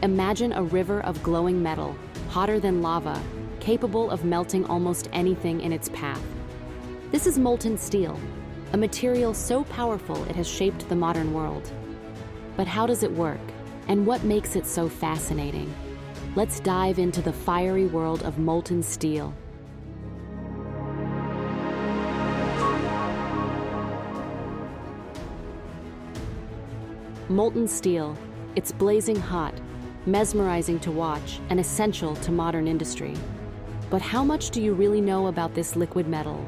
Imagine a river of glowing metal, hotter than lava, capable of melting almost anything in its path. This is molten steel, a material so powerful it has shaped the modern world. But how does it work, and what makes it so fascinating? Let's dive into the fiery world of molten steel. Molten steel, it's blazing hot, mesmerizing to watch, and essential to modern industry. But how much do you really know about this liquid metal?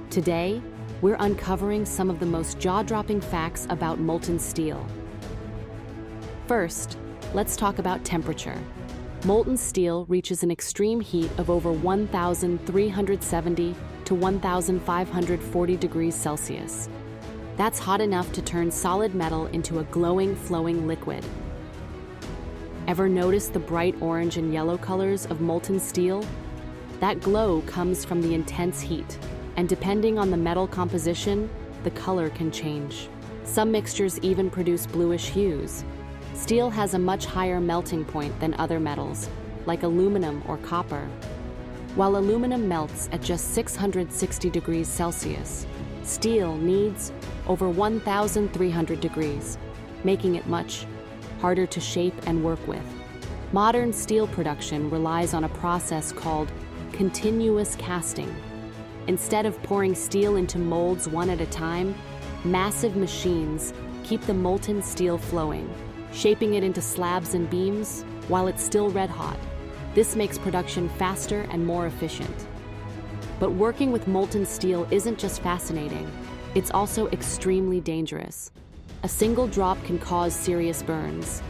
Today, we're uncovering some of the most jaw-dropping facts about molten steel. First, let's talk about temperature. Molten steel reaches an extreme heat of over 1,370 to 1,540 degrees Celsius. That's hot enough to turn solid metal into a glowing, flowing liquid. Ever notice the bright orange and yellow colors of molten steel? That glow comes from the intense heat, and depending on the metal composition, the color can change. Some mixtures even produce bluish hues. Steel has a much higher melting point than other metals, like aluminum or copper. While aluminum melts at just 660 degrees Celsius, steel needs over 1,300 degrees, making it much harder to shape and work with. Modern steel production relies on a process called continuous casting. Instead of pouring steel into molds one at a time, massive machines keep the molten steel flowing, shaping it into slabs and beams while it's still red hot. This makes production faster and more efficient. But working with molten steel isn't just fascinating, it's also extremely dangerous. A single drop can cause serious burns.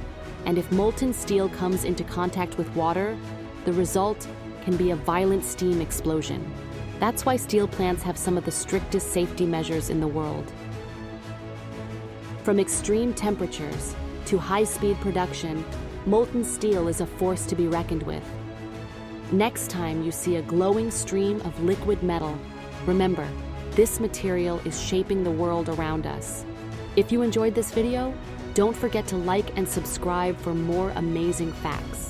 And if molten steel comes into contact with water, the result can be a violent steam explosion. That's why steel plants have some of the strictest safety measures in the world. From extreme temperatures to high-speed production, molten steel is a force to be reckoned with. Next time you see a glowing stream of liquid metal, remember, this material is shaping the world around us. If you enjoyed this video, don't forget to like and subscribe for more amazing facts.